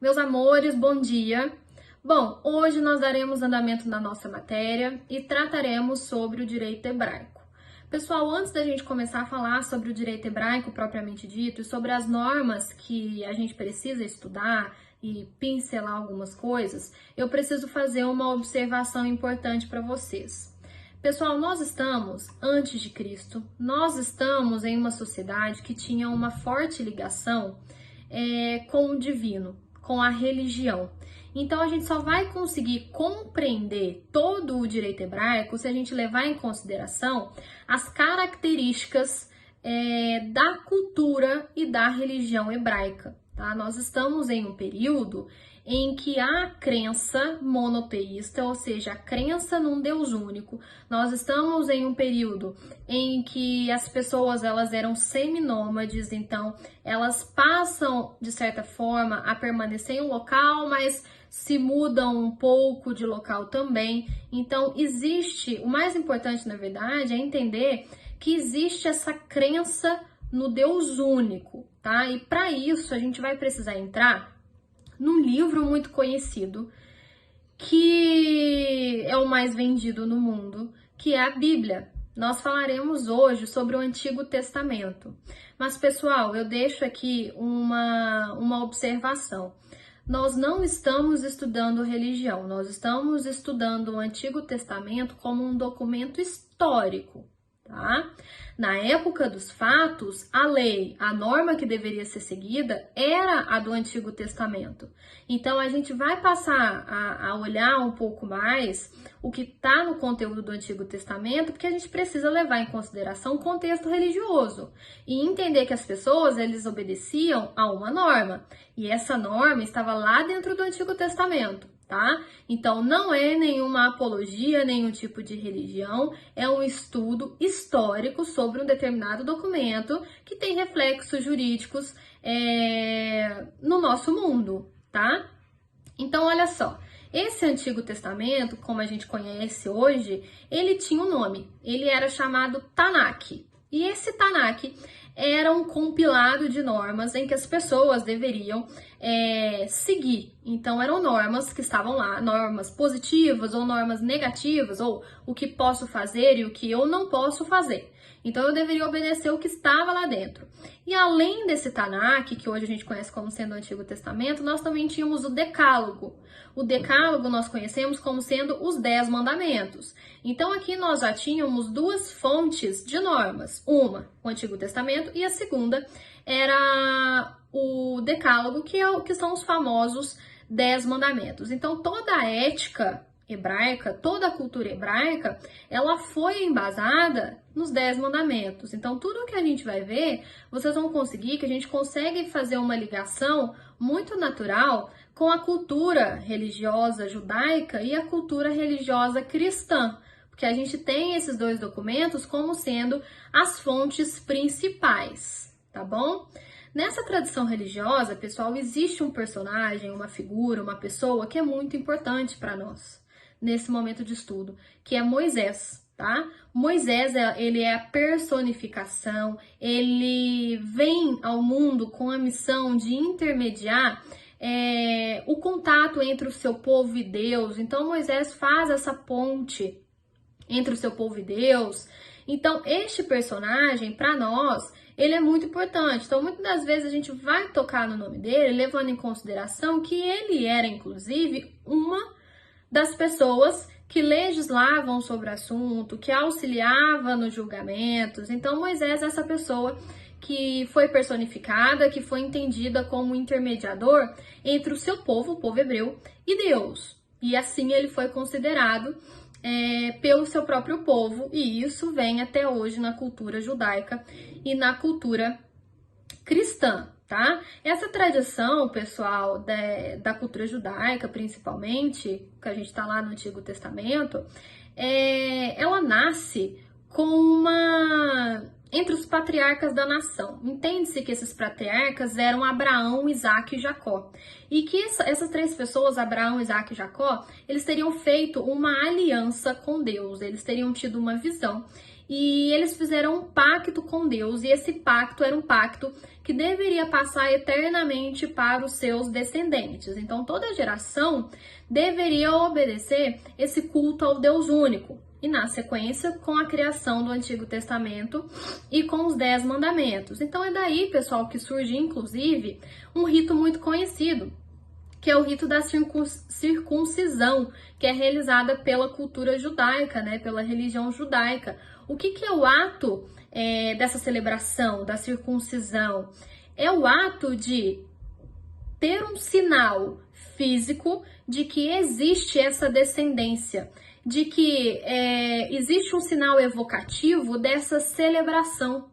Meus amores, bom dia! Bom, hoje nós daremos andamento na nossa matéria e trataremos sobre o direito hebraico. Pessoal, antes da gente começar a falar sobre o direito hebraico propriamente dito e sobre as normas que a gente precisa estudar e pincelar algumas coisas, eu preciso fazer uma observação importante para vocês. Pessoal, nós estamos antes de Cristo, nós estamos em uma sociedade que tinha uma forte ligação com o divino, com a religião. Então, a gente só vai conseguir compreender todo o direito hebraico se a gente levar em consideração as características da cultura e da religião hebraica. Tá? Nós estamos em um período em que há crença monoteísta, ou seja, a crença num Deus único. Nós estamos em um período em que as pessoas elas eram seminômades, então elas passam, de certa forma, a permanecer em um local, mas se mudam um pouco de local também. Então, o mais importante, na verdade, é entender que existe essa crença no Deus único, tá? E para isso, a gente vai precisar entrar num livro muito conhecido, que é o mais vendido no mundo, que é a Bíblia. Nós falaremos hoje sobre o Antigo Testamento. Mas, pessoal, eu deixo aqui uma observação. Nós não estamos estudando religião, nós estamos estudando o Antigo Testamento como um documento histórico, tá? Na época dos fatos, a lei, a norma que deveria ser seguida era a do Antigo Testamento. Então, a gente vai passar a olhar um pouco mais o que está no conteúdo do Antigo Testamento, porque a gente precisa levar em consideração o contexto religioso e entender que as pessoas, eles obedeciam a uma norma. E essa norma estava lá dentro do Antigo Testamento. Tá? Então, não é nenhuma apologia, nenhum tipo de religião, é um estudo histórico sobre um determinado documento que tem reflexos jurídicos no nosso mundo, tá? Então, olha só, esse Antigo Testamento, como a gente conhece hoje, ele tinha um nome, ele era chamado Tanakh. E esse Tanakh era um compilado de normas em que as pessoas deveriam seguir. Então, eram normas que estavam lá, normas positivas ou normas negativas, ou o que posso fazer e o que eu não posso fazer. Então, eu deveria obedecer o que estava lá dentro. E além desse Tanakh, que hoje a gente conhece como sendo o Antigo Testamento, nós também tínhamos o Decálogo. O Decálogo nós conhecemos como sendo os 10 mandamentos. Então, aqui nós já tínhamos duas fontes de normas. Uma, o Antigo Testamento, e a segunda era o Decálogo, que são os famosos 10 mandamentos. Então, toda a ética hebraica, toda a cultura hebraica, ela foi embasada nos 10 mandamentos. Então, tudo que a gente vai ver, vocês vão conseguir, que a gente consegue fazer uma ligação muito natural com a cultura religiosa judaica e a cultura religiosa cristã, porque a gente tem esses dois documentos como sendo as fontes principais, tá bom? Nessa tradição religiosa, pessoal, existe um personagem, uma figura, uma pessoa que é muito importante para nós nesse momento de estudo, que é Moisés, tá? Moisés, ele é a personificação, ele vem ao mundo com a missão de intermediar o contato entre o seu povo e Deus. Então, Moisés faz essa ponte entre o seu povo e Deus. Então, este personagem, para nós, ele é muito importante. Então, muitas das vezes a gente vai tocar no nome dele, levando em consideração que ele era, inclusive, uma das pessoas que legislavam sobre o assunto, que auxiliava nos julgamentos. Então, Moisés é essa pessoa que foi personificada, que foi entendida como intermediador entre o seu povo, o povo hebreu, e Deus. E assim ele foi considerado pelo seu próprio povo, e isso vem até hoje na cultura judaica e na cultura cristã, tá? Essa tradição, pessoal, da cultura judaica, principalmente, que a gente tá lá no Antigo Testamento, ela nasce com entre os patriarcas da nação. Entende-se que esses patriarcas eram Abraão, Isaque e Jacó. E que essas três pessoas, Abraão, Isaque e Jacó, eles teriam feito uma aliança com Deus, eles teriam tido uma visão. e eles fizeram um pacto com Deus, e esse pacto era um pacto que deveria passar eternamente para os seus descendentes. Então, toda geração deveria obedecer esse culto ao Deus único. E na sequência, com a criação do Antigo Testamento e com os 10 mandamentos. Então é daí, pessoal, que surge, inclusive, um rito muito conhecido, que é o rito da circuncisão, que é realizada pela cultura judaica, né, pela religião judaica. O que é o ato dessa celebração, da circuncisão? É o ato de ter um sinal físico de que existe essa descendência, de que existe um sinal evocativo dessa celebração.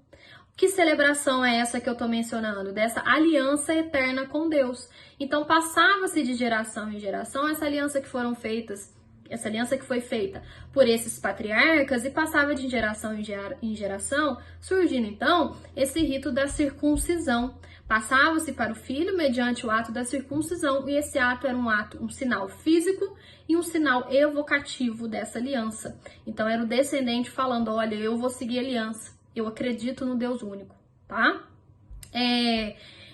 Que celebração é essa que eu estou mencionando? Dessa aliança eterna com Deus. Então, passava-se de geração em geração essa aliança que foi feita por esses patriarcas e passava de geração em geração, surgindo então esse rito da circuncisão. Passava-se para o filho mediante o ato da circuncisão, e esse ato era um sinal físico e um sinal evocativo dessa aliança. Então era o descendente falando, olha, eu vou seguir a aliança, eu acredito no Deus único, tá?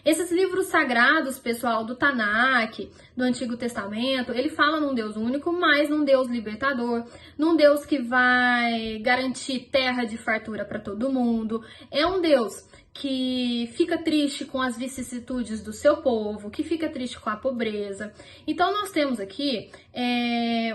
Esses livros sagrados, pessoal, do Tanakh, do Antigo Testamento, ele fala num Deus único, mas num Deus libertador, num Deus que vai garantir terra de fartura para todo mundo. É um Deus que fica triste com as vicissitudes do seu povo, que fica triste com a pobreza. Então nós temos aqui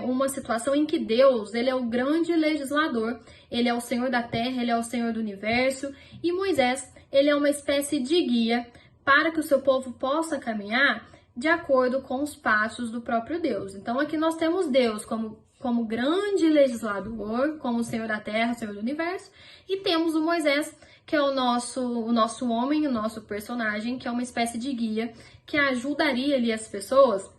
uma situação em que Deus, ele é o grande legislador, ele é o Senhor da terra, ele é o Senhor do universo, e Moisés, ele é uma espécie de guia para que o seu povo possa caminhar de acordo com os passos do próprio Deus. Então aqui nós temos Deus como grande legislador, como o Senhor da terra, o Senhor do universo, e temos o Moisés, que é o nosso homem, o nosso personagem, que é uma espécie de guia que ajudaria ali as pessoas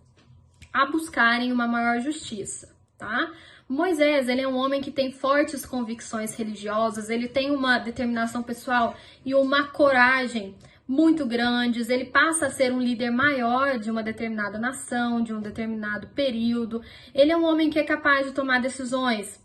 a buscarem uma maior justiça, tá? Moisés, ele é um homem que tem fortes convicções religiosas, ele tem uma determinação pessoal e uma coragem muito grandes, ele passa a ser um líder maior de uma determinada nação, de um determinado período. Ele é um homem que é capaz de tomar decisões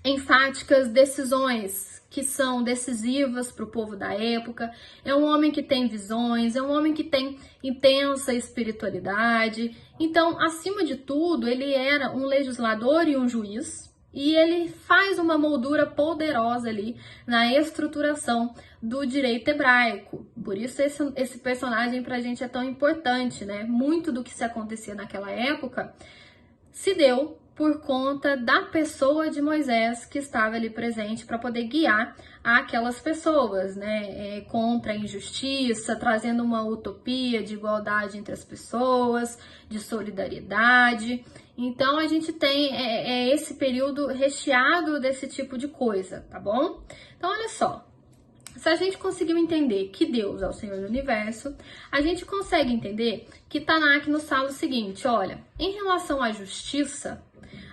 enfáticas, decisões que são decisivas para o povo da época. É um homem que tem visões, é um homem que tem intensa espiritualidade. Então, acima de tudo, ele era um legislador e um juiz, e ele faz uma moldura poderosa ali na estruturação do direito hebraico. Por isso esse personagem pra gente é tão importante, né? Muito do que se acontecia naquela época se deu por conta da pessoa de Moisés que estava ali presente para poder guiar aquelas pessoas, né? Contra a injustiça, trazendo uma utopia de igualdade entre as pessoas, de solidariedade. Então a gente tem esse período recheado desse tipo de coisa, tá bom? Então olha só, se a gente conseguiu entender que Deus é o Senhor do Universo, a gente consegue entender que Tanakh nos fala o seguinte, olha, em relação à justiça,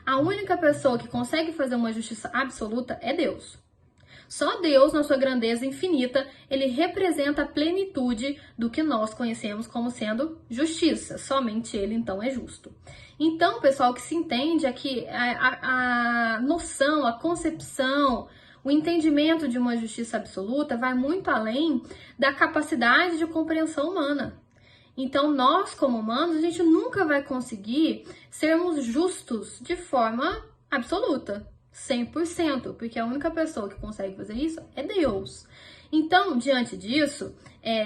a única pessoa que consegue fazer uma justiça absoluta é Deus. Só Deus, na sua grandeza infinita, ele representa a plenitude do que nós conhecemos como sendo justiça. Somente ele, então, é justo. Então, pessoal, o que se entende é que a noção, a concepção, o entendimento de uma justiça absoluta vai muito além da capacidade de compreensão humana. Então, nós, como humanos, a gente nunca vai conseguir sermos justos de forma absoluta. 100%, porque a única pessoa que consegue fazer isso é Deus. Então, diante disso,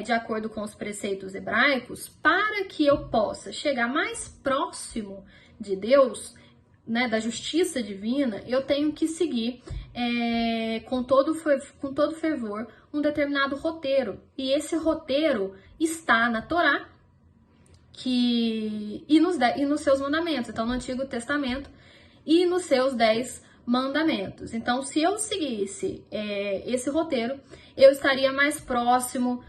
de acordo com os preceitos hebraicos, para que eu possa chegar mais próximo de Deus, né, da justiça divina, eu tenho que seguir com todo fervor um determinado roteiro. E esse roteiro está na Torá e nos seus mandamentos. Então, no Antigo Testamento e nos seus 10 mandamentos. Então, se eu seguisse esse roteiro, eu estaria mais próximo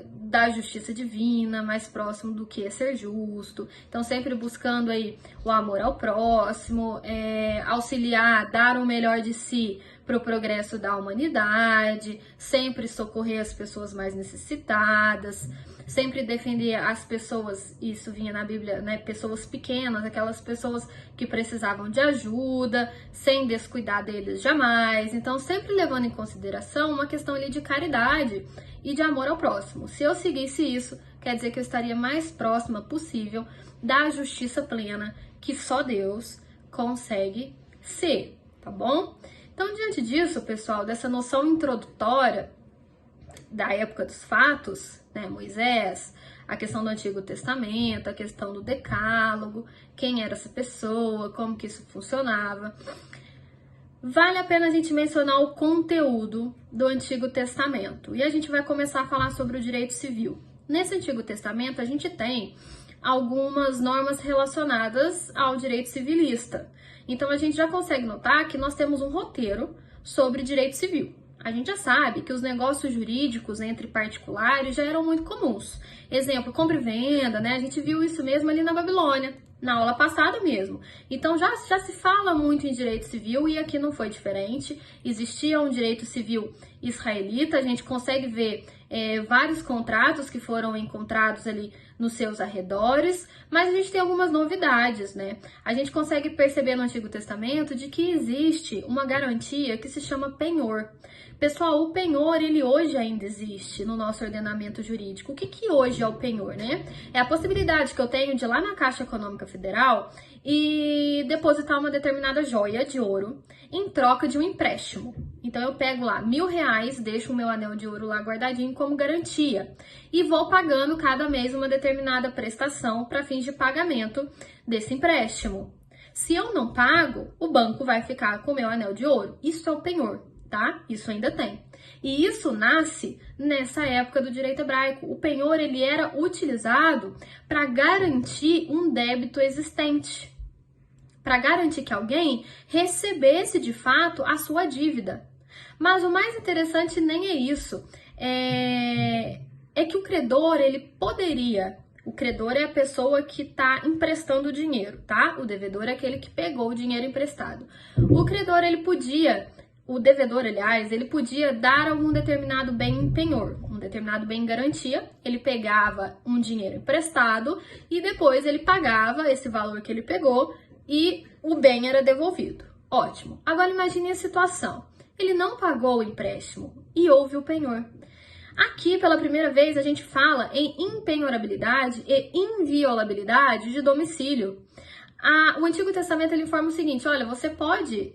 da justiça divina, mais próximo do que é ser justo. Então, sempre buscando aí o amor ao próximo, auxiliar, dar o melhor de si para o progresso da humanidade, sempre socorrer as pessoas mais necessitadas, sempre defender as pessoas, isso vinha na Bíblia, né, pessoas pequenas, aquelas pessoas que precisavam de ajuda, sem descuidar deles jamais. Então, sempre levando em consideração uma questão ali de caridade e de amor ao próximo. Se eu seguisse isso, quer dizer que eu estaria mais próxima possível da justiça plena que só Deus consegue ser, tá bom? Então, diante disso, pessoal, dessa noção introdutória da época dos fatos, né, Moisés, a questão do Antigo Testamento, a questão do Decálogo, quem era essa pessoa, como que isso funcionava, vale a pena a gente mencionar o conteúdo do Antigo Testamento. E a gente vai começar a falar sobre o direito civil. Nesse Antigo Testamento, a gente tem algumas normas relacionadas ao direito civilista. Então, a gente já consegue notar que nós temos um roteiro sobre direito civil. A gente já sabe que os negócios jurídicos entre particulares já eram muito comuns. Exemplo, compra e venda, né? A gente viu isso mesmo ali na Babilônia, na aula passada mesmo. Então, já se fala muito em direito civil e aqui não foi diferente. Existia um direito civil israelita, a gente consegue ver vários contratos que foram encontrados ali nos seus arredores, mas a gente tem algumas novidades, né? A gente consegue perceber no Antigo Testamento de que existe uma garantia que se chama penhor. Pessoal, o penhor, ele hoje ainda existe no nosso ordenamento jurídico. O que hoje é o penhor, né? É a possibilidade que eu tenho de ir lá na Caixa Econômica Federal e depositar uma determinada joia de ouro em troca de um empréstimo. Então, eu pego lá R$1.000, deixo o meu anel de ouro lá guardadinho como garantia e vou pagando cada mês uma determinada prestação para fins de pagamento desse empréstimo. Se eu não pago, o banco vai ficar com o meu anel de ouro. Isso é o penhor, tá? Isso ainda tem. E isso nasce nessa época do direito hebraico. O penhor, ele era utilizado para garantir um débito existente, para garantir que alguém recebesse de fato a sua dívida. Mas o mais interessante nem é isso, é que o credor, ele poderia, o credor é a pessoa que está emprestando o dinheiro, tá? O devedor é aquele que pegou o dinheiro emprestado. O credor, o devedor, aliás, ele podia dar algum determinado bem em penhor, um determinado bem em garantia. Ele pegava um dinheiro emprestado e depois ele pagava esse valor que ele pegou e o bem era devolvido. Ótimo. Agora imagine a situação. Ele não pagou o empréstimo e houve o penhor. Aqui, pela primeira vez, a gente fala em impenhorabilidade e inviolabilidade de domicílio. O Antigo Testamento ele informa o seguinte: olha, você pode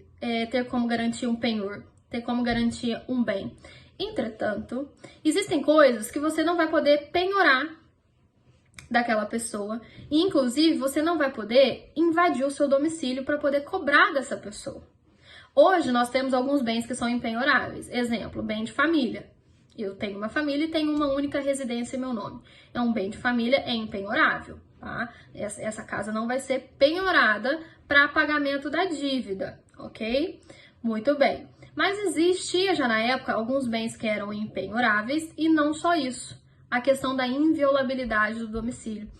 ter como garantia um penhor, ter como garantia um bem. Entretanto, existem coisas que você não vai poder penhorar daquela pessoa e, inclusive, você não vai poder invadir o seu domicílio para poder cobrar dessa pessoa. Hoje, nós temos alguns bens que são impenhoráveis. Exemplo, bem de família. Eu tenho uma família e tenho uma única residência em meu nome. É um bem de família, é impenhorável, tá? Essa casa não vai ser penhorada para pagamento da dívida, ok? Muito bem. Mas existia já na época alguns bens que eram impenhoráveis e não só isso. A questão da inviolabilidade do domicílio.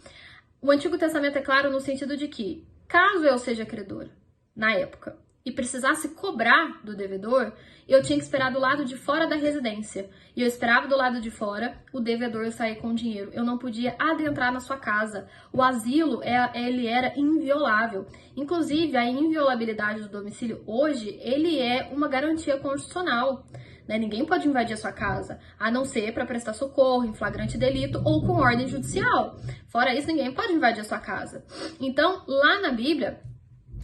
O Antigo Testamento é claro no sentido de que, caso eu seja credor, na época, e precisasse cobrar do devedor, eu tinha que esperar do lado de fora da residência. E eu esperava do lado de fora o devedor sair com o dinheiro. Eu não podia adentrar na sua casa. O asilo, ele era inviolável. Inclusive, a inviolabilidade do domicílio hoje, ele é uma garantia constitucional. Né? Ninguém pode invadir a sua casa, a não ser para prestar socorro em flagrante delito ou com ordem judicial. Fora isso, ninguém pode invadir a sua casa. Então, lá na Bíblia,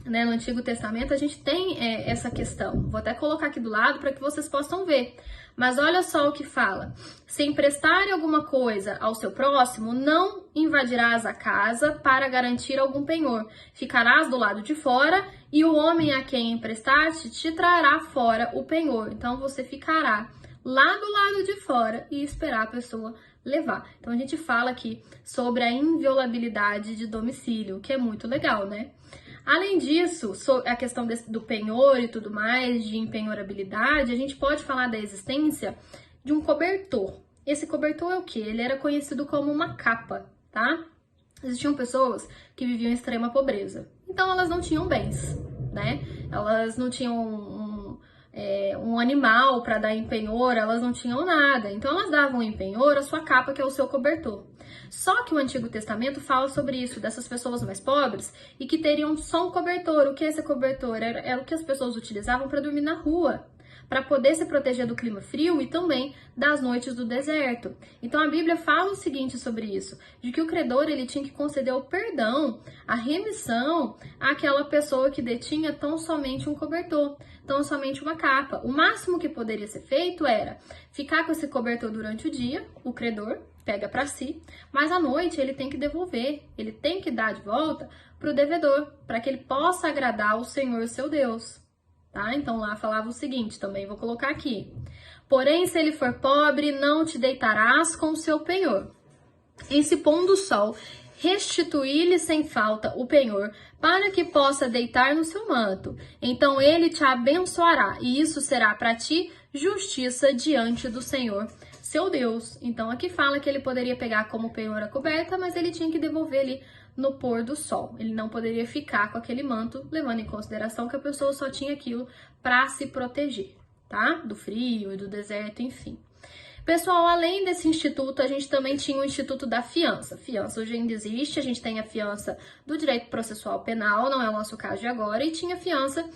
né, no Antigo Testamento, a gente tem essa questão. Vou até colocar aqui do lado para que vocês possam ver. Mas olha só o que fala. Se emprestar alguma coisa ao seu próximo, não invadirás a casa para garantir algum penhor. Ficarás do lado de fora e o homem a quem emprestaste te trará fora o penhor. Então, você ficará lá do lado de fora e esperar a pessoa levar. Então, a gente fala aqui sobre a inviolabilidade de domicílio, que é muito legal, né? Além disso, a questão do penhor e tudo mais, de impenhorabilidade, a gente pode falar da existência de um cobertor. Esse cobertor é o quê? Ele era conhecido como uma capa, tá? Existiam pessoas que viviam em extrema pobreza. Então, elas não tinham bens, né? Elas não tinham um animal para dar em penhor, elas não tinham nada. Então, elas davam em penhor a sua capa, que é o seu cobertor. Só que o Antigo Testamento fala sobre isso, dessas pessoas mais pobres e que teriam só um cobertor. O que é esse cobertor? Era o que as pessoas utilizavam para dormir na rua, para poder se proteger do clima frio e também das noites do deserto. Então a Bíblia fala o seguinte sobre isso, de que o credor ele tinha que conceder o perdão, a remissão àquela pessoa que detinha tão somente um cobertor, tão somente uma capa. O máximo que poderia ser feito era ficar com esse cobertor durante o dia, o credor pega para si, mas à noite ele tem que devolver, ele tem que dar de volta para o devedor, para que ele possa agradar o Senhor, seu Deus. Tá? Então lá falava o seguinte, também vou colocar aqui. Porém, se ele for pobre, não te deitarás com o seu penhor. Em se pondo o sol, restituir-lhe sem falta o penhor, para que possa deitar no seu manto. Então ele te abençoará, e isso será para ti justiça diante do Senhor, seu Deus. Então aqui fala que ele poderia pegar como penhor a coberta, mas ele tinha que devolver ali no pôr do sol. Ele não poderia ficar com aquele manto, levando em consideração que a pessoa só tinha aquilo para se proteger, tá? Do frio e do deserto, enfim. Pessoal, além desse instituto, a gente também tinha o Instituto da Fiança. Fiança hoje ainda existe, a gente tem a fiança do direito processual penal, não é o nosso caso de agora, e tinha fiança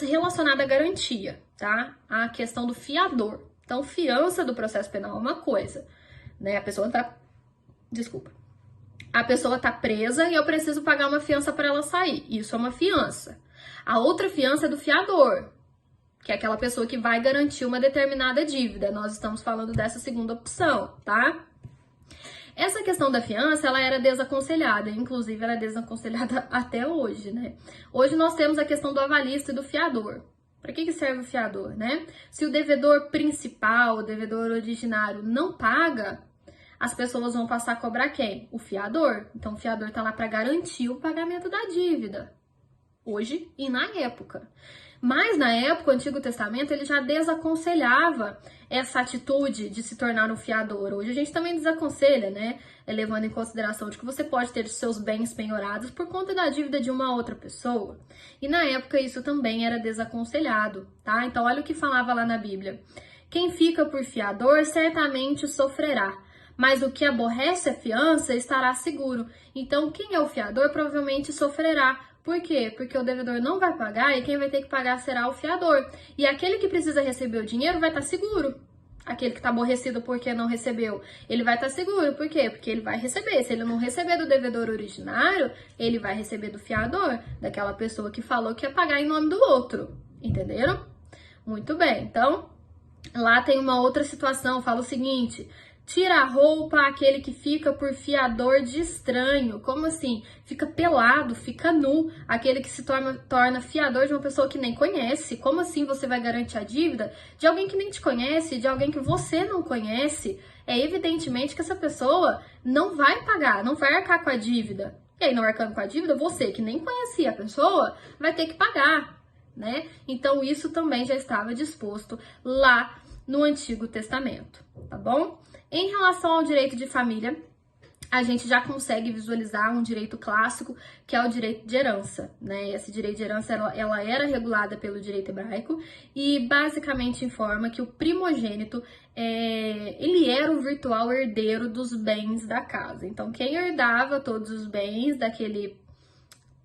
relacionada à garantia, tá? A questão do fiador. Então, fiança do processo penal é uma coisa, né? A pessoa tá presa e eu preciso pagar uma fiança para ela sair. Isso é uma fiança. A outra fiança é do fiador, que é aquela pessoa que vai garantir uma determinada dívida. Nós estamos falando dessa segunda opção, tá? Essa questão da fiança, ela era desaconselhada, inclusive ela é desaconselhada até hoje, né? Hoje nós temos a questão do avalista e do fiador. Para que serve o fiador, né? Se o devedor principal, o devedor originário não paga, as pessoas vão passar a cobrar quem? O fiador. Então, o fiador está lá para garantir o pagamento da dívida. Hoje e na época. Mas, na época, o Antigo Testamento, ele já desaconselhava essa atitude de se tornar um fiador. Hoje a gente também desaconselha, né? Levando em consideração de que você pode ter os seus bens penhorados por conta da dívida de uma outra pessoa. E, na época, isso também era desaconselhado, tá? Então, olha o que falava lá na Bíblia. Quem fica por fiador certamente sofrerá, mas o que aborrece a fiança estará seguro. Então, quem é o fiador provavelmente sofrerá. Por quê? Porque o devedor não vai pagar e quem vai ter que pagar será o fiador. E aquele que precisa receber o dinheiro vai estar seguro. Aquele que está aborrecido porque não recebeu, ele vai estar seguro. Por quê? Porque ele vai receber. Se ele não receber do devedor originário, ele vai receber do fiador, daquela pessoa que falou que ia pagar em nome do outro. Entenderam? Muito bem. Então, lá tem uma outra situação. Fala o seguinte: tira a roupa aquele que fica por fiador de estranho. Como assim? Fica pelado, fica nu. Aquele que se torna fiador de uma pessoa que nem conhece. Como assim você vai garantir a dívida de alguém que nem te conhece, de alguém que você não conhece? É evidentemente que essa pessoa não vai pagar, não vai arcar com a dívida. E aí, não arcando com a dívida, você que nem conhecia a pessoa vai ter que pagar, né? Então, isso também já estava disposto lá no Antigo Testamento, tá bom? Em relação ao direito de família, a gente já consegue visualizar um direito clássico, que é o direito de herança, né? Esse direito de herança, ela era regulada pelo direito hebraico e basicamente informa que o primogênito, ele era o virtual herdeiro dos bens da casa. Então, quem herdava todos os bens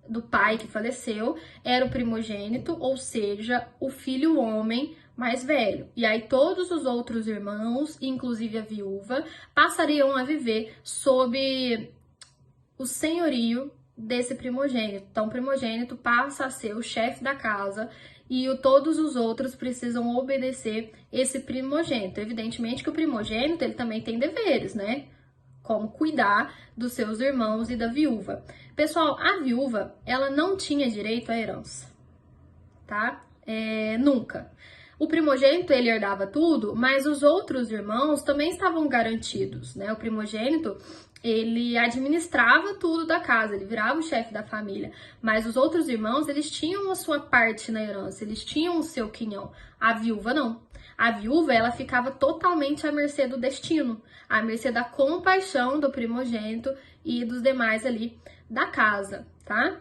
do pai que faleceu era o primogênito, ou seja, o filho homem mais velho. E aí todos os outros irmãos, inclusive a viúva, passariam a viver sob o senhorio desse primogênito. Então o primogênito passa a ser o chefe da casa e todos os outros precisam obedecer esse primogênito. Evidentemente que o primogênito, ele também tem deveres, né? Como cuidar dos seus irmãos e da viúva. Pessoal, a viúva, ela não tinha direito à herança, tá? Nunca. O primogênito, ele herdava tudo, mas os outros irmãos também estavam garantidos, né? O primogênito, ele administrava tudo da casa, ele virava o chefe da família, mas os outros irmãos, eles tinham a sua parte na herança, eles tinham o seu quinhão. A viúva, não. A viúva, ela ficava totalmente à mercê do destino, à mercê da compaixão do primogênito e dos demais ali da casa, tá?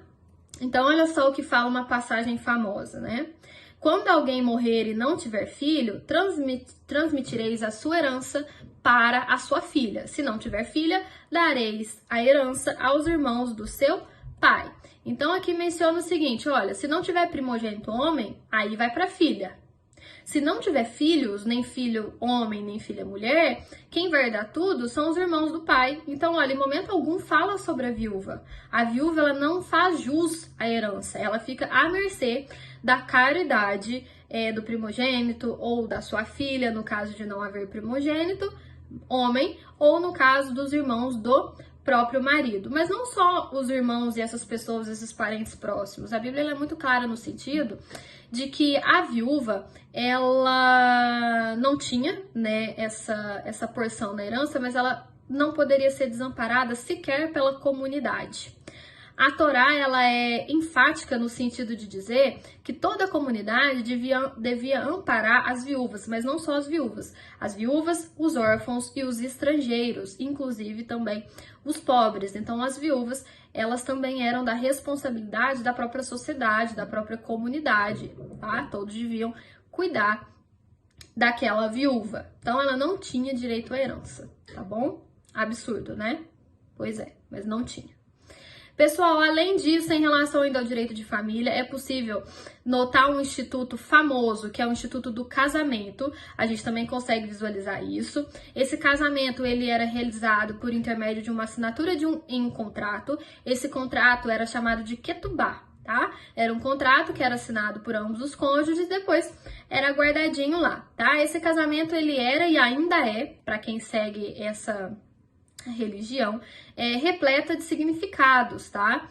Então, olha só o que fala uma passagem famosa, né? Quando alguém morrer e não tiver filho, transmitireis a sua herança para a sua filha. Se não tiver filha, dareis a herança aos irmãos do seu pai. Então aqui menciona o seguinte, olha, se não tiver primogênito homem, aí vai para a filha. Se não tiver filhos, nem filho homem, nem filha mulher, quem vai herdar tudo são os irmãos do pai. Então, olha, em momento algum fala sobre a viúva. A viúva, ela não faz jus à herança, ela fica à mercê da caridade do primogênito ou da sua filha, no caso de não haver primogênito, homem, ou no caso dos irmãos do próprio marido. Mas não só os irmãos e essas pessoas, esses parentes próximos. A Bíblia é muito clara no sentido de que a viúva, ela não tinha, né, essa porção da herança, mas ela não poderia ser desamparada sequer pela comunidade. A Torá, ela é enfática no sentido de dizer que toda a comunidade devia amparar as viúvas, mas não só as viúvas, os órfãos e os estrangeiros, inclusive também os pobres. Então, as viúvas, elas também eram da responsabilidade da própria sociedade, da própria comunidade, tá? Todos deviam cuidar daquela viúva. Então, ela não tinha direito à herança, tá bom? Absurdo, né? Pois é, mas não tinha. Pessoal, além disso, em relação ainda ao direito de família, é possível notar um instituto famoso, que é o Instituto do Casamento. A gente também consegue visualizar isso. Esse casamento, ele era realizado por intermédio de uma assinatura em um contrato. Esse contrato era chamado de ketubá, tá? Era um contrato que era assinado por ambos os cônjuges e depois era guardadinho lá, tá? Esse casamento, ele era e ainda é, para quem segue essa religião, repleta de significados, tá?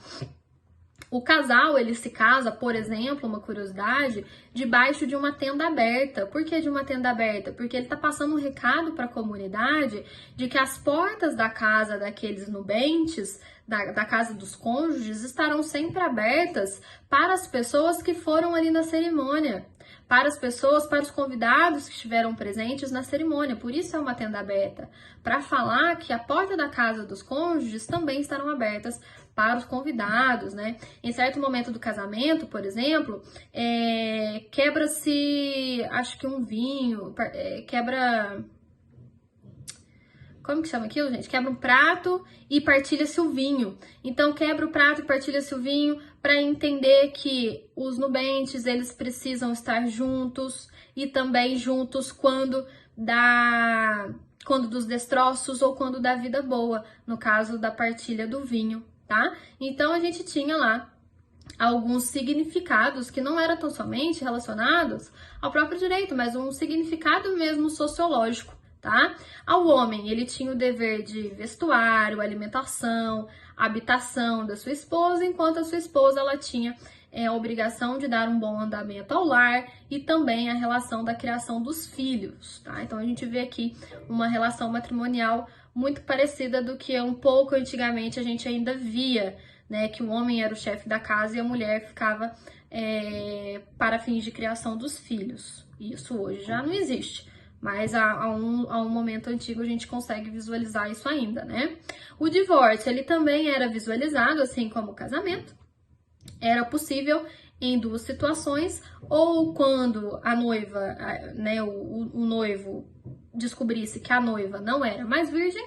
O casal, ele se casa, por exemplo, uma curiosidade, debaixo de uma tenda aberta. Por que de uma tenda aberta? Porque ele tá passando um recado para a comunidade de que as portas da casa daqueles nubentes, da casa dos cônjuges, estarão sempre abertas para as pessoas que foram ali na cerimônia, para as pessoas, para os convidados que estiveram presentes na cerimônia. Por isso é uma tenda aberta, para falar que a porta da casa dos cônjuges também estarão abertas para os convidados, né? Em certo momento do casamento, por exemplo, quebra-se, acho que um vinho, como que chama aquilo, gente? Quebra um prato e partilha-se o vinho. Então, quebra o prato e partilha-se o vinho para entender que os nubentes, eles precisam estar juntos e também juntos quando dos destroços ou quando da vida boa, no caso da partilha do vinho, tá? Então, a gente tinha lá alguns significados que não eram tão somente relacionados ao próprio direito, mas um significado mesmo sociológico. Tá? Ao homem, ele tinha o dever de vestuário, alimentação, habitação da sua esposa, enquanto a sua esposa ela tinha a obrigação de dar um bom andamento ao lar e também a relação da criação dos filhos. Tá? Então a gente vê aqui uma relação matrimonial muito parecida do que um pouco antigamente a gente ainda via, né? Que o homem era o chefe da casa e a mulher ficava para fins de criação dos filhos. Isso hoje já não existe. Mas a um momento antigo a gente consegue visualizar isso ainda, né? O divórcio, ele também era visualizado, assim como o casamento. Era possível em duas situações, ou quando a noiva, né, o noivo descobrisse que a noiva não era mais virgem,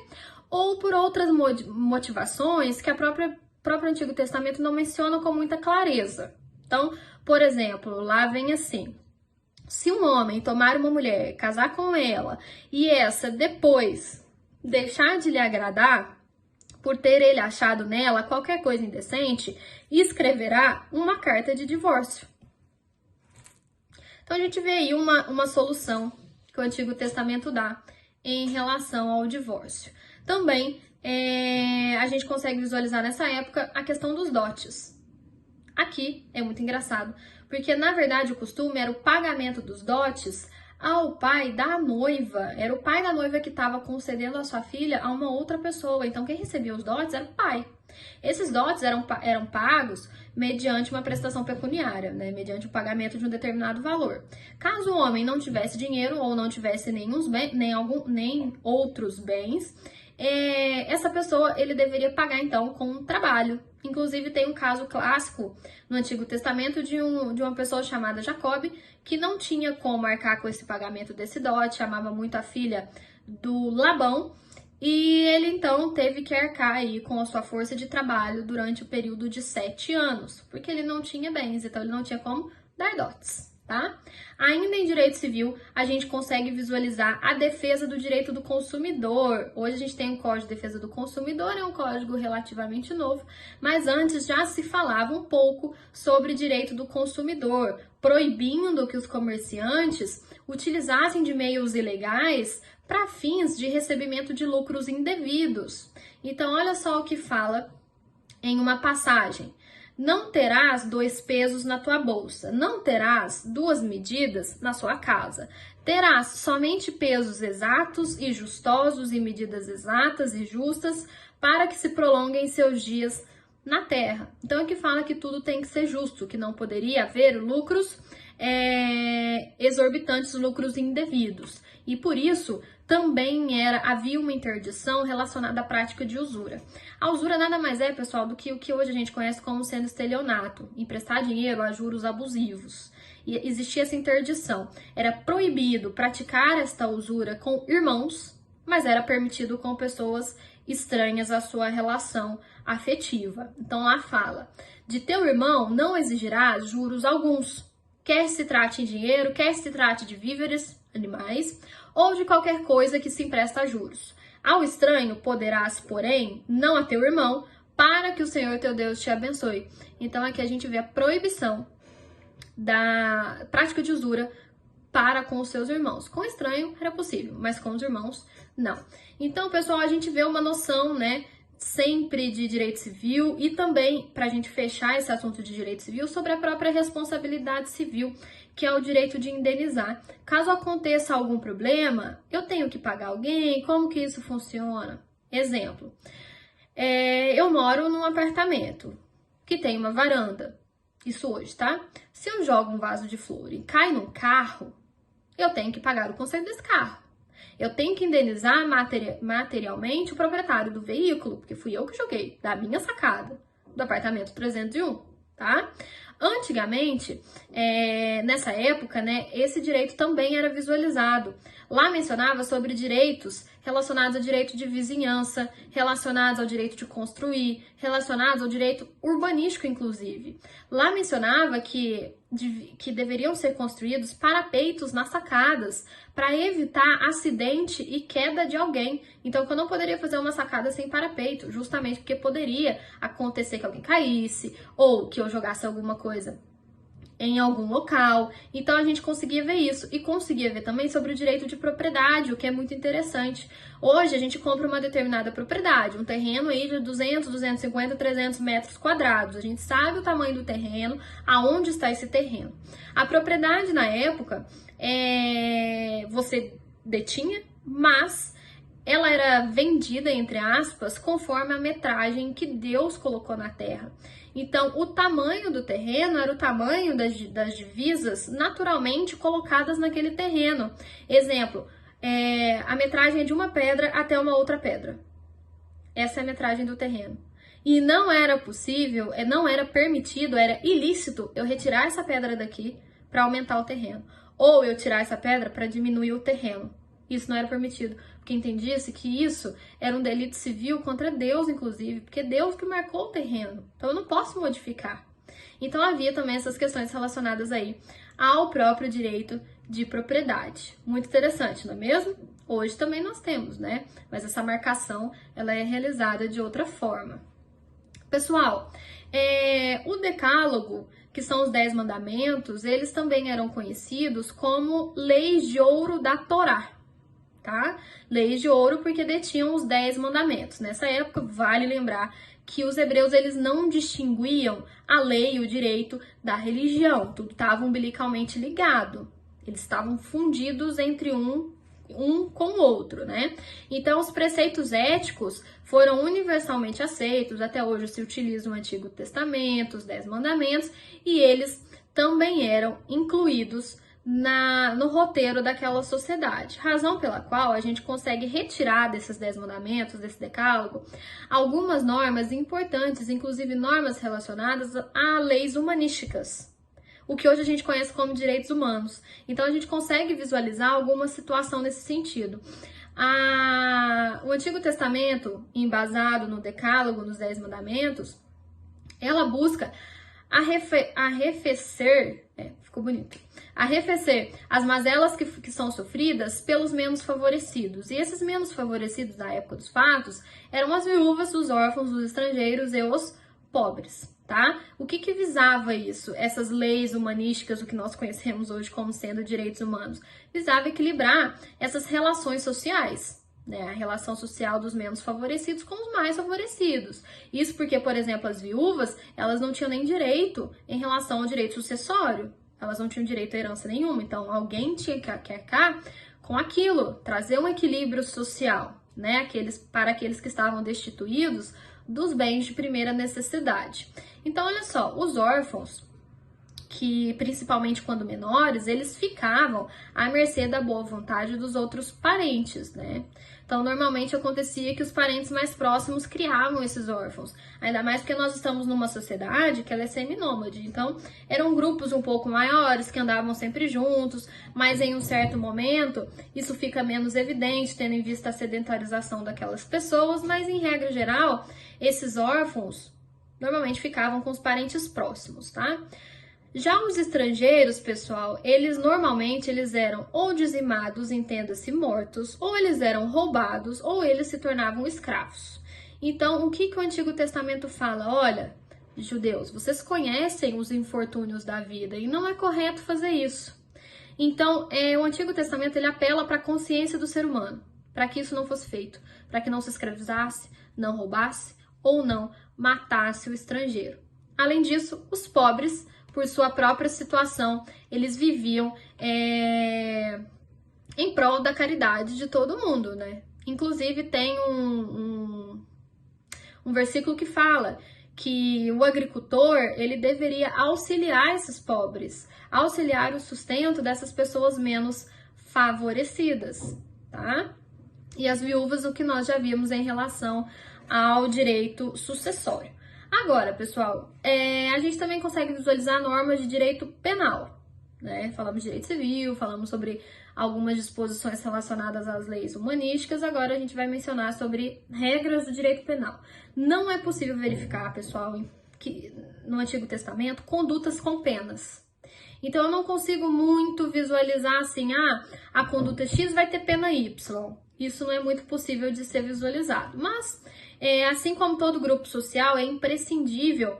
ou por outras motivações que a próprio Antigo Testamento não menciona com muita clareza. Então, por exemplo, lá vem assim: se um homem tomar uma mulher, casar com ela, e essa depois deixar de lhe agradar, por ter ele achado nela qualquer coisa indecente, escreverá uma carta de divórcio. Então a gente vê aí uma solução que o Antigo Testamento dá em relação ao divórcio. Também a gente consegue visualizar nessa época a questão dos dotes. Aqui é muito engraçado, porque na verdade o costume era o pagamento dos dotes ao pai da noiva. Era o pai da noiva que estava concedendo a sua filha a uma outra pessoa. Então quem recebia os dotes era o pai. Esses dotes eram pagos mediante uma prestação pecuniária, né? Mediante o pagamento de um determinado valor. Caso o homem não tivesse dinheiro ou não tivesse nem outros bens, essa pessoa, ele deveria pagar então com um trabalho. Inclusive tem um caso clássico no Antigo Testamento de uma pessoa chamada Jacob, que não tinha como arcar com esse pagamento desse dote, amava muito a filha do Labão, e ele então teve que arcar aí com a sua força de trabalho durante o período de 7 anos, porque ele não tinha bens, então ele não tinha como dar dotes, tá? Ainda em direito civil, a gente consegue visualizar a defesa do direito do consumidor. Hoje a gente tem o Código de Defesa do Consumidor, é um código relativamente novo, mas antes já se falava um pouco sobre direito do consumidor, proibindo que os comerciantes utilizassem de meios ilegais para fins de recebimento de lucros indevidos. Então, olha só o que fala em uma passagem. Não terás 2 pesos na tua bolsa, não terás 2 medidas na sua casa. Terás somente pesos exatos e justosos e medidas exatas e justas para que se prolonguem seus dias na terra. Então, aqui fala que tudo tem que ser justo, que não poderia haver lucros exorbitantes, lucros indevidos. E por isso, também havia uma interdição relacionada à prática de usura. A usura nada mais é, pessoal, do que o que hoje a gente conhece como sendo estelionato, emprestar dinheiro a juros abusivos. E existia essa interdição. Era proibido praticar esta usura com irmãos, mas era permitido com pessoas estranhas à sua relação afetiva. Então lá fala: de teu irmão não exigirás juros alguns, quer se trate em dinheiro, quer se trate de víveres, animais, ou de qualquer coisa que se empresta a juros. Ao estranho poderás, porém, não a teu irmão, para que o Senhor teu Deus te abençoe. Então aqui a gente vê a proibição da prática de usura para com os seus irmãos. Com o estranho era possível, mas com os irmãos, não. Então, pessoal, a gente vê uma noção, né, sempre de direito civil e também, para a gente fechar esse assunto de direito civil, sobre a própria responsabilidade civil, que é o direito de indenizar. Caso aconteça algum problema, eu tenho que pagar alguém? Como que isso funciona? Exemplo, eu moro num apartamento que tem uma varanda. Isso hoje, tá? Se eu jogo um vaso de flor e cai num carro, eu tenho que pagar o conserto desse carro. Eu tenho que indenizar materialmente o proprietário do veículo, porque fui eu que joguei da minha sacada, do apartamento 301, tá? Antigamente, nessa época, né, esse direito também era visualizado. Lá mencionava sobre direitos relacionados ao direito de vizinhança, relacionados ao direito de construir, relacionados ao direito urbanístico, inclusive. Lá mencionava que deveriam ser construídos parapeitos nas sacadas para evitar acidente e queda de alguém. Então, que eu não poderia fazer uma sacada sem parapeito, justamente porque poderia acontecer que alguém caísse ou que eu jogasse alguma coisa em algum local. Então a gente conseguia ver isso e conseguia ver também sobre o direito de propriedade, o que é muito interessante. Hoje a gente compra uma determinada propriedade, um terreno aí de 200, 250, 300 metros quadrados. A gente sabe o tamanho do terreno, aonde está esse terreno. A propriedade na época, você detinha, mas ela era vendida, entre aspas, conforme a metragem que Deus colocou na terra. Então, o tamanho do terreno era o tamanho das divisas naturalmente colocadas naquele terreno. Exemplo, a metragem é de uma pedra até uma outra pedra. Essa é a metragem do terreno. E não era possível, não era permitido, era ilícito eu retirar essa pedra daqui para aumentar o terreno. Ou eu tirar essa pedra para diminuir o terreno. Isso não era permitido, porque entendia-se que isso era um delito civil contra Deus, inclusive, porque Deus que marcou o terreno, então eu não posso modificar. Então havia também essas questões relacionadas aí ao próprio direito de propriedade. Muito interessante, não é mesmo? Hoje também nós temos, né? Mas essa marcação, ela é realizada de outra forma. Pessoal, o decálogo, que são os 10 mandamentos, eles também eram conhecidos como leis de ouro da Torá. Tá? Leis de ouro porque detinham os 10 mandamentos. Nessa época, vale lembrar que os hebreus eles não distinguiam a lei e o direito da religião. Tudo estava umbilicalmente ligado. Eles estavam fundidos entre um com o outro, né? Então, os preceitos éticos foram universalmente aceitos. Até hoje se utiliza o Antigo Testamento, os 10 mandamentos, e eles também eram incluídos no roteiro daquela sociedade. Razão pela qual a gente consegue retirar desses 10 mandamentos, desse decálogo, algumas normas importantes, inclusive normas relacionadas a leis humanísticas, o que hoje a gente conhece como direitos humanos. Então a gente consegue visualizar alguma situação nesse sentido. O Antigo Testamento, embasado no decálogo, nos 10 mandamentos, ela busca arrefecer as mazelas que são sofridas pelos menos favorecidos. E esses menos favorecidos na época dos fatos eram as viúvas, os órfãos, os estrangeiros e os pobres, tá? O que visava isso? Essas leis humanísticas, o que nós conhecemos hoje como sendo direitos humanos, visava equilibrar essas relações sociais, né, a relação social dos menos favorecidos com os mais favorecidos. Isso porque, por exemplo, as viúvas, elas não tinham nem direito em relação ao direito sucessório. Elas não tinham direito a herança nenhuma. Então, alguém tinha que arcar com aquilo, trazer um equilíbrio social, né, para aqueles que estavam destituídos dos bens de primeira necessidade. Então, olha só, os órfãos, que principalmente quando menores, eles ficavam à mercê da boa vontade dos outros parentes, né? Então, normalmente acontecia que os parentes mais próximos criavam esses órfãos, ainda mais porque nós estamos numa sociedade que ela é seminômade, então eram grupos um pouco maiores que andavam sempre juntos, mas em um certo momento isso fica menos evidente, tendo em vista a sedentarização daquelas pessoas, mas em regra geral, esses órfãos normalmente ficavam com os parentes próximos, tá? Já os estrangeiros, pessoal, normalmente eram ou dizimados, entenda-se, mortos, ou eles eram roubados, ou eles se tornavam escravos. Então, o que o Antigo Testamento fala? Olha, judeus, vocês conhecem os infortúnios da vida e não é correto fazer isso. Então, o Antigo Testamento ele apela para a consciência do ser humano, para que isso não fosse feito, para que não se escravizasse, não roubasse ou não matasse o estrangeiro. Além disso, os pobres, por sua própria situação, eles viviam em prol da caridade de todo mundo, né? Inclusive, tem um versículo que fala que o agricultor, ele deveria auxiliar esses pobres, auxiliar o sustento dessas pessoas menos favorecidas, tá? E as viúvas, o que nós já vimos em relação ao direito sucessório. Agora, pessoal, a gente também consegue visualizar normas de direito penal, né? Falamos de direito civil, falamos sobre algumas disposições relacionadas às leis humanísticas, agora a gente vai mencionar sobre regras do direito penal. Não é possível verificar, pessoal, que no Antigo Testamento, condutas com penas. Então, eu não consigo muito visualizar assim, a conduta X vai ter pena Y. Isso não é muito possível de ser visualizado, mas assim como todo grupo social, é imprescindível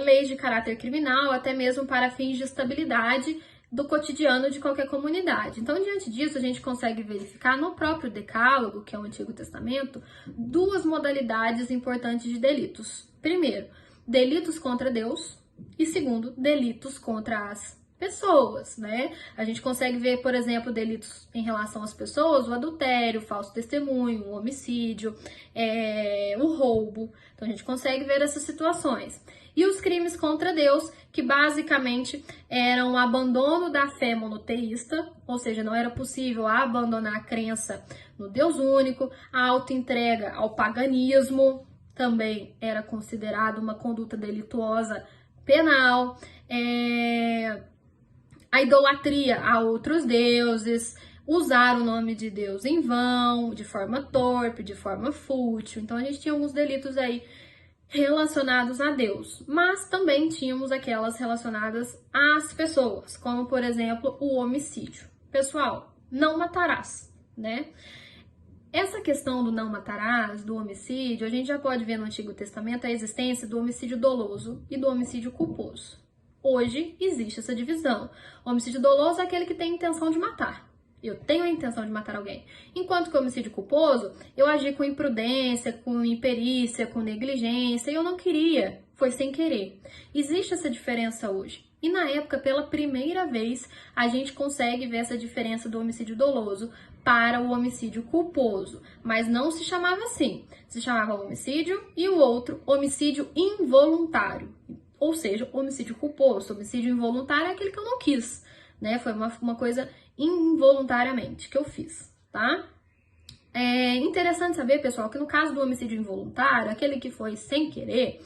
leis de caráter criminal, até mesmo para fins de estabilidade do cotidiano de qualquer comunidade. Então, diante disso, a gente consegue verificar no próprio Decálogo, que é o Antigo Testamento, duas modalidades importantes de delitos. Primeiro, delitos contra Deus e segundo, delitos contra as pessoas, né? A gente consegue ver, por exemplo, delitos em relação às pessoas, o adultério, o falso testemunho, o homicídio, o roubo. Então, a gente consegue ver essas situações. E os crimes contra Deus, que basicamente eram o abandono da fé monoteísta, ou seja, não era possível abandonar a crença no Deus único, a autoentrega ao paganismo, também era considerado uma conduta delituosa penal, a idolatria a outros deuses, usar o nome de Deus em vão, de forma torpe, de forma fútil. Então, a gente tinha alguns delitos aí relacionados a Deus, mas também tínhamos aquelas relacionadas às pessoas, como, por exemplo, o homicídio. Pessoal, não matarás, né? Essa questão do não matarás, do homicídio, a gente já pode ver no Antigo Testamento a existência do homicídio doloso e do homicídio culposo. Hoje existe essa divisão. O homicídio doloso é aquele que tem intenção de matar. Eu tenho a intenção de matar alguém. Enquanto que o homicídio culposo, eu agi com imprudência, com imperícia, com negligência, e eu não queria, foi sem querer. Existe essa diferença hoje. E na época, pela primeira vez, a gente consegue ver essa diferença do homicídio doloso para o homicídio culposo. Mas não se chamava assim. Se chamava homicídio e o outro homicídio involuntário. Ou seja, homicídio culposo, homicídio involuntário é aquele que eu não quis, né? Foi uma coisa involuntariamente que eu fiz, tá? É interessante saber, pessoal, que no caso do homicídio involuntário, aquele que foi sem querer,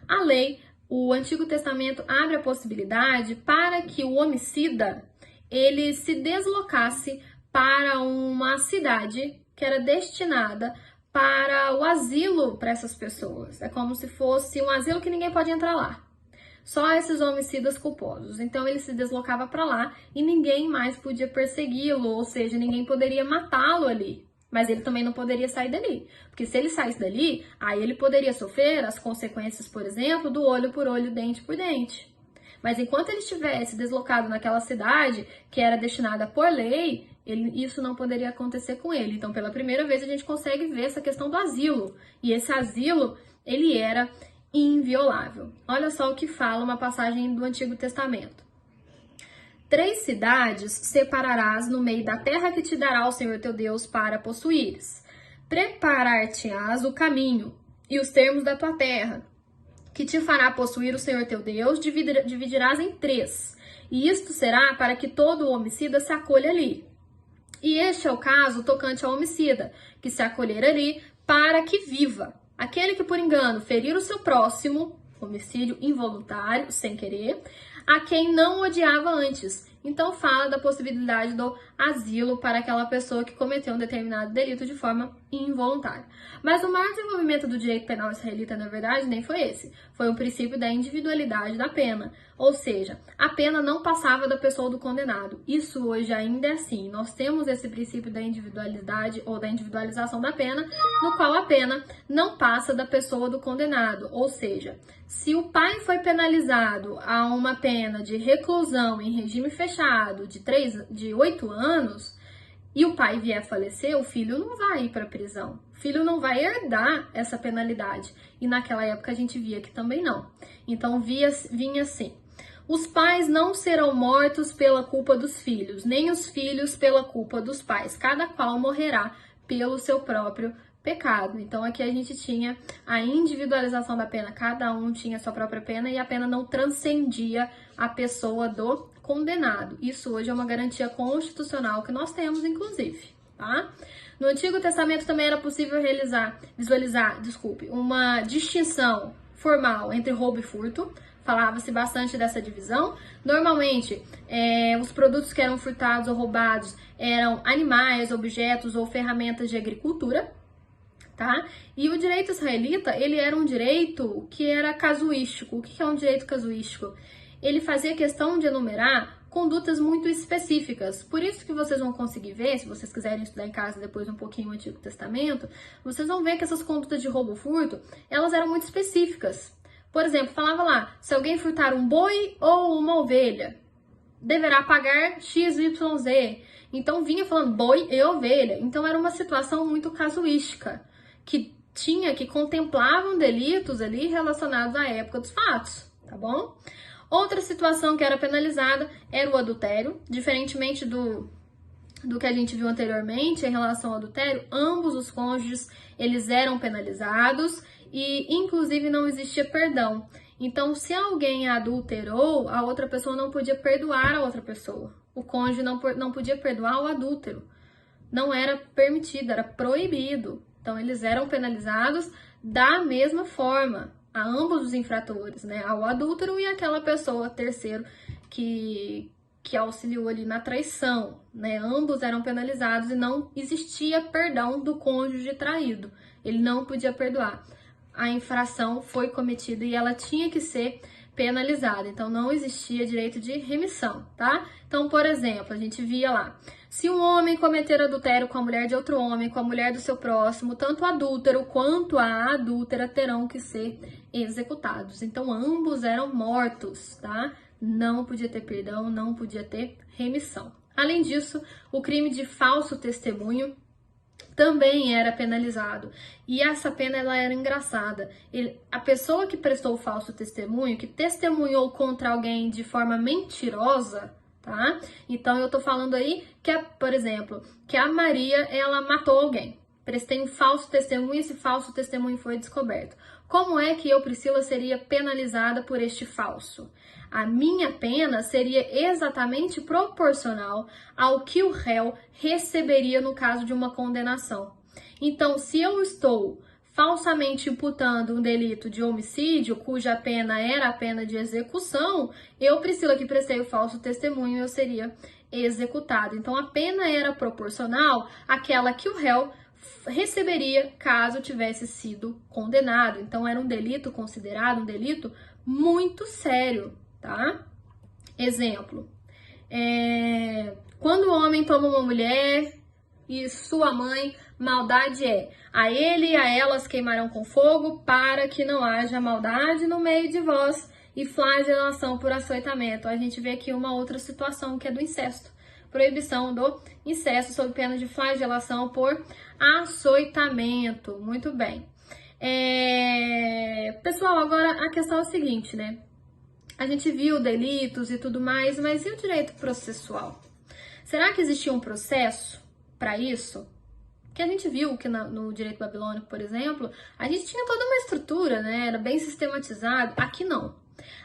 a lei, o Antigo Testamento abre a possibilidade para que o homicida ele se deslocasse para uma cidade que era destinada para o asilo para essas pessoas. É como se fosse um asilo que ninguém pode entrar lá. Só esses homicidas culposos. Então ele se deslocava para lá e ninguém mais podia persegui-lo, ou seja, ninguém poderia matá-lo ali. Mas ele também não poderia sair dali, porque se ele saísse dali, aí ele poderia sofrer as consequências, por exemplo, do olho por olho, dente por dente. Mas enquanto ele estivesse deslocado naquela cidade que era destinada por lei, isso não poderia acontecer com ele. Então, pela primeira vez, a gente consegue ver essa questão do asilo. E esse asilo, ele era inviolável. Olha só o que fala uma passagem do Antigo Testamento. 3 cidades separarás no meio da terra que te dará o Senhor teu Deus para possuires. Preparar-te-ás o caminho e os termos da tua terra, que te fará possuir o Senhor teu Deus, dividirás em 3. E isto será para que todo homicida se acolha ali. E este é o caso tocante ao homicida, que se acolher ali para que viva. Aquele que por engano ferir o seu próximo, homicídio involuntário, sem querer, a quem não odiava antes. Então fala da possibilidade do asilo para aquela pessoa que cometeu um determinado delito de forma involuntária. Mas o maior desenvolvimento do direito penal israelita, na verdade, nem foi esse. Foi o princípio da individualidade da pena. Ou seja, a pena não passava da pessoa do condenado. Isso hoje ainda é assim. Nós temos esse princípio da individualidade ou da individualização da pena, no qual a pena não passa da pessoa do condenado. Ou seja, se o pai foi penalizado a uma pena de reclusão em regime fechado de 8 anos e o pai vier a falecer, o filho não vai ir para a prisão. O filho não vai herdar essa penalidade. E naquela época a gente via que também não. Então vinha assim: os pais não serão mortos pela culpa dos filhos, nem os filhos pela culpa dos pais. Cada qual morrerá pelo seu próprio pecado. Então aqui a gente tinha a individualização da pena, cada um tinha a sua própria pena e a pena não transcendia a pessoa do condenado. Isso hoje é uma garantia constitucional que nós temos, inclusive, tá? No Antigo Testamento também era possível visualizar uma distinção formal entre roubo e furto. Falava-se bastante dessa divisão. Normalmente, os produtos que eram furtados ou roubados eram animais, objetos ou ferramentas de agricultura. Tá? E o direito israelita, ele era um direito que era casuístico. O que é um direito casuístico? Ele fazia questão de enumerar condutas muito específicas. Por isso que vocês vão conseguir ver, se vocês quiserem estudar em casa depois um pouquinho o Antigo Testamento, vocês vão ver que essas condutas de roubo e furto, elas eram muito específicas. Por exemplo, falava lá, se alguém furtar um boi ou uma ovelha, deverá pagar XYZ. Então vinha falando boi e ovelha. Então era uma situação muito casuística, que contemplavam delitos ali relacionados à época dos fatos, tá bom? Outra situação que era penalizada era o adultério. Diferentemente do que a gente viu anteriormente em relação ao adultério, ambos os cônjuges, eles eram penalizados e, inclusive, não existia perdão. Então, se alguém adulterou, a outra pessoa não podia perdoar a outra pessoa. O cônjuge não podia perdoar o adúltero. Não era permitido, era proibido. Então, eles eram penalizados da mesma forma a ambos os infratores, né? Ao adúltero e àquela pessoa, terceiro, que auxiliou ali na traição, né? Ambos eram penalizados e não existia perdão do cônjuge traído. Ele não podia perdoar. A infração foi cometida e ela tinha que ser penalizada. Então, não existia direito de remissão, tá? Então, por exemplo, a gente via lá, se um homem cometer adultério com a mulher de outro homem, com a mulher do seu próximo, tanto o adúltero quanto a adúltera terão que ser executados. Então, ambos eram mortos, tá? Não podia ter perdão, não podia ter remissão. Além disso, o crime de falso testemunho também era penalizado. E essa pena, ela era engraçada. A pessoa que prestou o falso testemunho, que testemunhou contra alguém de forma mentirosa, tá? Então, eu tô falando aí que, por exemplo, que a Maria, ela matou alguém. prestei um falso testemunho e esse falso testemunho foi descoberto. Como é que eu, Priscila, seria penalizada por este falso? A minha pena seria exatamente proporcional ao que o réu receberia no caso de uma condenação. Então, se eu estou falsamente imputando um delito de homicídio, cuja pena era a pena de execução, eu, Priscila, que prestei o falso testemunho, eu seria executado. Então, a pena era proporcional àquela que o réu receberia caso tivesse sido condenado. Então, era um delito considerado um delito muito sério, tá? Exemplo, quando o homem toma uma mulher e sua mãe, maldade é: a ele e a elas queimarão com fogo, para que não haja maldade no meio de vós e flagelação por açoitamento. A gente vê aqui uma outra situação que é do incesto. Proibição do incesto sob pena de flagelação por açoitamento. Muito bem. Pessoal, agora a questão é a seguinte, né? A gente viu delitos e tudo mais, mas e o direito processual? Será que existia um processo para isso? Que a gente viu que no direito babilônico, por exemplo, a gente tinha toda uma estrutura, né? Era bem sistematizado. Aqui não.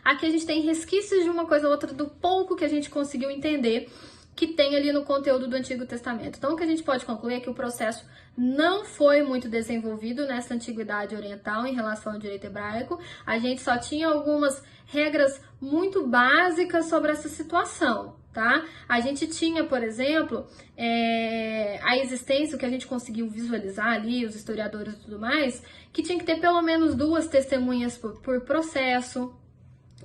Aqui a gente tem resquícios de uma coisa ou outra do pouco que a gente conseguiu entender que tem ali no conteúdo do Antigo Testamento. Então, o que a gente pode concluir é que o processo não foi muito desenvolvido nessa antiguidade oriental em relação ao direito hebraico. A gente só tinha algumas regras muito básicas sobre essa situação, tá? A gente tinha, por exemplo, a existência, o que a gente conseguiu visualizar ali, os historiadores e tudo mais, que tinha que ter pelo menos 2 testemunhas por processo,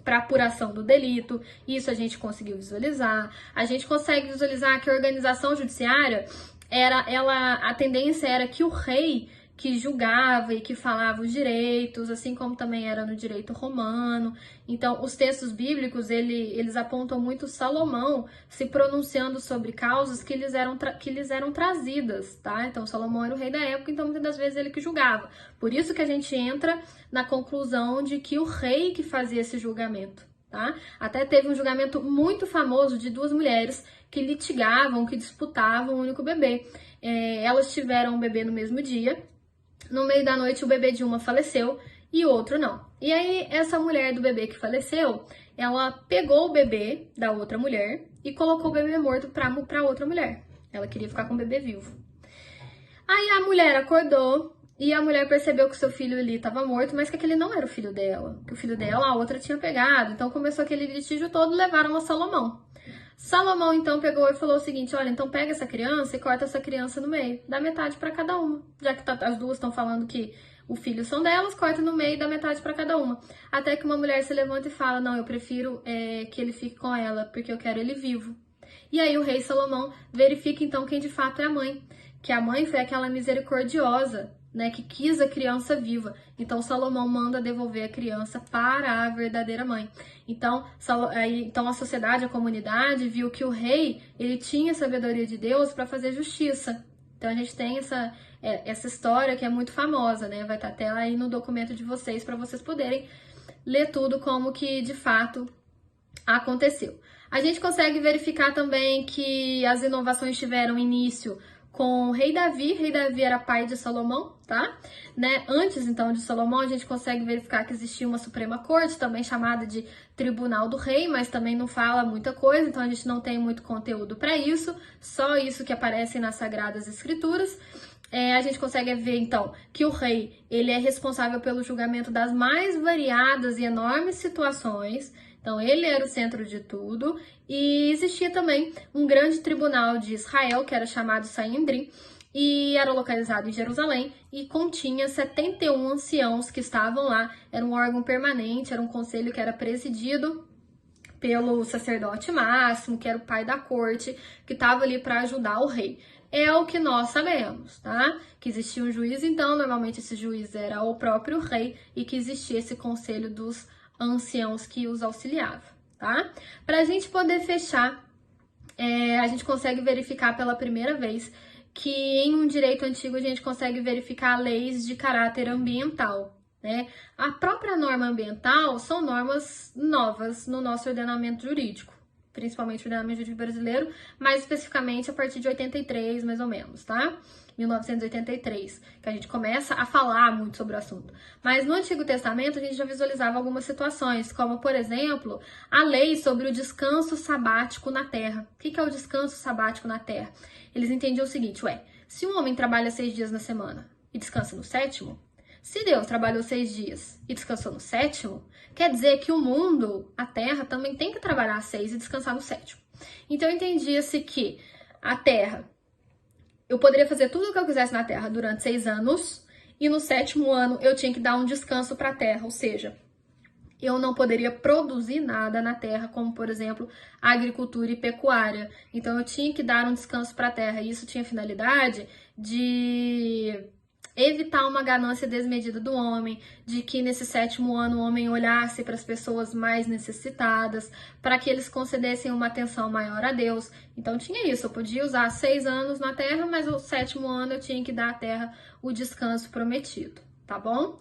para apuração do delito. Isso a gente conseguiu visualizar. A gente consegue visualizar que a organização judiciária a tendência era que o rei que julgava e que falava os direitos, assim como também era no direito romano. Então, os textos bíblicos, eles apontam muito Salomão se pronunciando sobre causas que lhes eram trazidas, tá? Então, Salomão era o rei da época, então muitas das vezes ele que julgava. Por isso que a gente entra na conclusão de que o rei que fazia esse julgamento, tá? Até teve um julgamento muito famoso de 2 mulheres que litigavam, que disputavam um único bebê. Elas tiveram um bebê no mesmo dia. No meio da noite, o bebê de uma faleceu e o outro não. E aí, essa mulher do bebê que faleceu, ela pegou o bebê da outra mulher e colocou o bebê morto para outra mulher. Ela queria ficar com o bebê vivo. Aí a mulher acordou e a mulher percebeu que o seu filho ali estava morto, mas que aquele não era o filho dela. Que o filho dela, a outra tinha pegado. Então começou aquele litígio todo e levaram a Salomão. Salomão então pegou e falou o seguinte: olha, então pega essa criança e corta essa criança no meio, dá metade para cada uma. Já que as duas estão falando que o filho são delas, corta no meio e dá metade para cada uma. Até que uma mulher se levanta e fala: não, eu prefiro que ele fique com ela, porque eu quero ele vivo. E aí o rei Salomão verifica então quem de fato é a mãe, que a mãe foi aquela misericordiosa, né, que quis a criança viva. Então Salomão manda devolver a criança para a verdadeira mãe. Então a sociedade, a comunidade viu que o rei, ele tinha sabedoria de Deus para fazer justiça. Então a gente tem essa história que é muito famosa, né? Vai estar até aí no documento de vocês para vocês poderem ler tudo como que de fato aconteceu. A gente consegue verificar também que as inovações tiveram início com o rei Davi. Rei Davi era pai de Salomão, tá? Né? Antes, então, de Salomão, a gente consegue verificar que existia uma Suprema Corte, também chamada de Tribunal do Rei, mas também não fala muita coisa, então a gente não tem muito conteúdo para isso, só isso que aparece nas Sagradas Escrituras. A gente consegue ver, então, que o rei, ele é responsável pelo julgamento das mais variadas e enormes situações. Então, ele era o centro de tudo, e existia também um grande tribunal de Israel, que era chamado Sanhedrin, e era localizado em Jerusalém, e continha 71 anciãos que estavam lá. Era um órgão permanente, era um conselho que era presidido pelo sacerdote máximo, que era o pai da corte, que estava ali para ajudar o rei. É o que nós sabemos, tá? Que existia um juiz, então, normalmente esse juiz era o próprio rei, e que existia esse conselho dos anciãos que os auxiliavam, tá? Para a gente poder fechar, a gente consegue verificar pela primeira vez que em um direito antigo a gente consegue verificar leis de caráter ambiental, né? A própria norma ambiental são normas novas no nosso ordenamento jurídico, principalmente o ordenamento jurídico brasileiro, mais especificamente a partir de 83, mais ou menos, tá? 1983, que a gente começa a falar muito sobre o assunto. Mas no Antigo Testamento a gente já visualizava algumas situações, como, por exemplo, a lei sobre o descanso sabático na terra. O que é o descanso sabático na terra? Eles entendiam o seguinte, se um homem trabalha 6 dias na semana e descansa no 7º, se Deus trabalhou 6 dias e descansou no 7º, quer dizer que o mundo, a terra, também tem que trabalhar 6 e descansar no 7º. Então entendia-se que a terra, eu poderia fazer tudo o que eu quisesse na terra durante 6 anos e no 7º ano eu tinha que dar um descanso para a terra, ou seja, eu não poderia produzir nada na terra, como, por exemplo, agricultura e pecuária. Então, eu tinha que dar um descanso para a terra. E isso tinha a finalidade de evitar uma ganância desmedida do homem, de que nesse 7º ano o homem olhasse para as pessoas mais necessitadas, para que eles concedessem uma atenção maior a Deus. Então tinha isso, eu podia usar 6 anos na terra, mas o 7º ano eu tinha que dar à terra o descanso prometido, tá bom?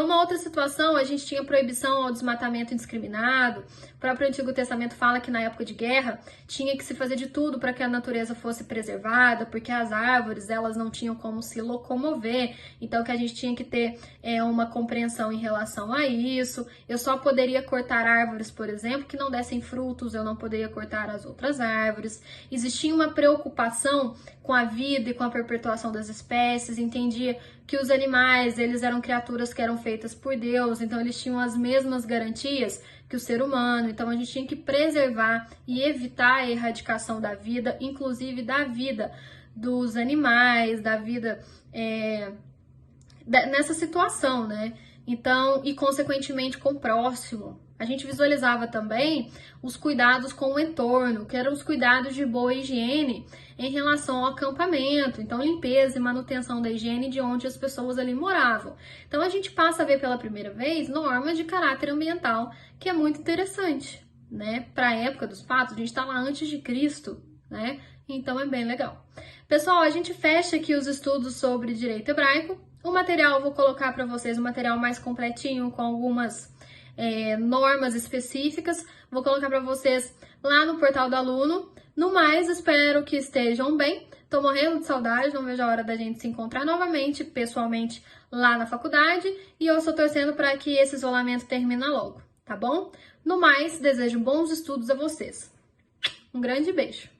Uma outra situação, a gente tinha proibição ao desmatamento indiscriminado. O próprio Antigo Testamento fala que na época de guerra tinha que se fazer de tudo para que a natureza fosse preservada, porque as árvores elas não tinham como se locomover, então que a gente tinha que ter uma compreensão em relação a isso. Eu só poderia cortar árvores, por exemplo, que não dessem frutos, eu não poderia cortar as outras árvores. Existia uma preocupação com a vida e com a perpetuação das espécies, entendia que os animais, eles eram criaturas que eram feitas por Deus, então eles tinham as mesmas garantias que o ser humano, então a gente tinha que preservar e evitar a erradicação da vida, inclusive da vida dos animais, da vida nessa situação, né? Então, e consequentemente com o próximo. A gente visualizava também os cuidados com o entorno, que eram os cuidados de boa higiene em relação ao acampamento, então limpeza e manutenção da higiene de onde as pessoas ali moravam. Então a gente passa a ver pela primeira vez normas de caráter ambiental, que é muito interessante, né? Para a época dos fatos, a gente está lá antes de Cristo, né? Então é bem legal. Pessoal, a gente fecha aqui os estudos sobre direito hebraico. O material, eu vou colocar para vocês um material mais completinho, com algumas normas específicas. Vou colocar para vocês lá no portal do aluno. No mais, espero que estejam bem. Tô morrendo de saudade, não vejo a hora da gente se encontrar novamente, pessoalmente, lá na faculdade. E eu estou torcendo para que esse isolamento termine logo, tá bom? No mais, desejo bons estudos a vocês. Um grande beijo!